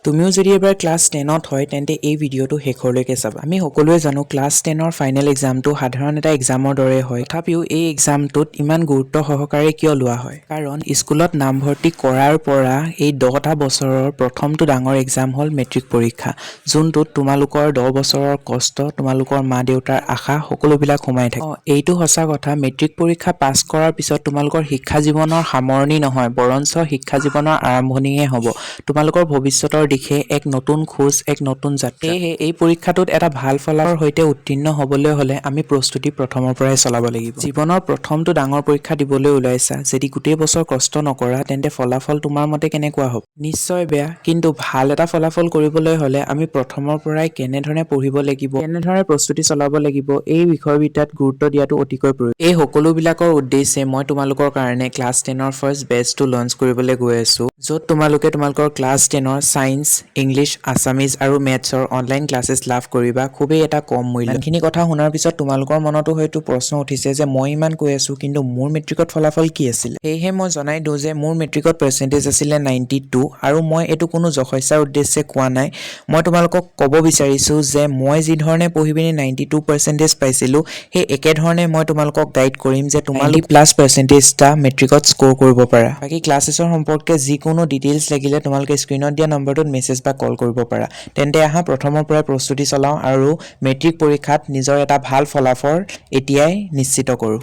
তুমিও যদি এবাৰ ক্লাছ 10ত হয় তেন্তে এই ভিডিঅ'টো শেষলৈকে চাবা। আমি সকলোৱে জানো ক্লাছ 10ৰ ফাইনেল এক্সামটো সাধাৰণ এটা এক্সামৰ দৰে হয়। তথাপিও এই এক্সামটোত ইমান গুৰুত্ব সহকাৰে কিয় লোৱা হয়? কাৰণ স্কুলত নামভৰ্তি কৰাৰ পৰা এই 10টা বছৰৰ প্ৰথমটো ডাঙৰ এক্সাম হ'ল মেট্ৰিক পৰীক্ষা, যোনটোত তোমালোকৰ 10 বছৰৰ কষ্ট, তোমালোকৰ মা-দেউতাৰ আশা সকলোবিলাক সোমাই থাকে। এইটো সঁচা কথা, মেট্ৰিক পৰীক্ষা পাছ কৰাৰ পিছত তোমালোকৰ শিক্ষা জীৱনৰ সামৰণি নহয়, বৰঞ্চ শিক্ষা জীৱনৰ আৰম্ভণিহে হ'ব। তোমালোকৰ ভৱিষ্যতৰ দিশে এক নতুন খোজ, এক নতুন যাত্ৰা। সেয়েহে এই পৰীক্ষাটোত এটা ভাল ফলাফলৰ সৈতে উত্তীৰ্ণ হ'বলৈ হ'লে আমি প্ৰস্তুতি প্ৰথমৰ পৰাই চলাব লাগিব। জীৱনৰ প্ৰথমটো ডাঙৰ পৰীক্ষা দিবলৈ ওলাইছা, যদি গোটেই বছৰ কষ্ট নকৰা তেন্তে ফলাফল তোমাৰ মতে কেনেকুৱা হ'ব? নিশ্চয় বেয়া। কিন্তু ভাল এটা ফলাফল কৰিবলৈ হ'লে আমি প্ৰথমৰ পৰাই কেনেধৰণে পঢ়িব লাগিব, কেনেধৰণে প্ৰস্তুতি চলাব লাগিব, এই বিষয়বিধত গুৰুত্ব দিয়াটো অতিকৈ প্ৰয়োজন। এই সকলোবিলাকৰ উদ্দেশ্যে মই তোমালোকৰ কাৰণে ক্লাছ 10ৰ ফাৰ্ষ্ট বেচটো লঞ্চ কৰিবলৈ গৈ আছো, য'ত তোমালোকে তোমালোকৰ ক্লাছ 10ৰ ছায়েন্স, ইংলিছ, আছামিজ আৰু মেথছৰ অনলাইন ক্লাছেছ লাভ কৰিবা খুবেই এটা কম মূল্য। এইখিনি কথা শুনাৰ পিছত তোমালোকৰ মনতো হয়তো প্ৰশ্ন উঠিছে যে মই ইমান কৈ আছো কিন্তু মোৰ মেট্ৰিকত ফলাফল কি আছিলে? সেয়েহে মই জনাই দিওঁ যে মোৰ মেট্ৰিকত পাৰ্চেণ্টেজ আছিলে 92 আৰু মই এইটো কোনো জহস্যাৰ উদ্দেশ্যে কোৱা নাই। মই তোমালোকক ক'ব বিচাৰিছো যে মই যি ধৰণে পঢ়ি পিনি 92 পাৰ্চেণ্টেজ পাইছিলো সেই একেধৰণে মই তোমালোকক গাইড কৰিম যে তোমালোক প্লাছ পাৰ্চেণ্টেজটা মেট্ৰিকত স্ক'ৰ কৰিব পাৰা। বাকী ক্লাছেছৰ সম্পৰ্কে যিকোনো ডিটেইলছ লাগিলে তোমালোকে স্ক্ৰীনত দিয়া নম্বৰটোত মেছেজ বা কল কৰিব পাৰা। তেন্তে আহা প্ৰথমৰ পৰাই প্ৰস্তুতি চলাওঁ আৰু মেট্ৰিক পৰীক্ষাত নিজৰ এটা ভাল ফলাফল এতিয়াই নিশ্চিত কৰোঁ।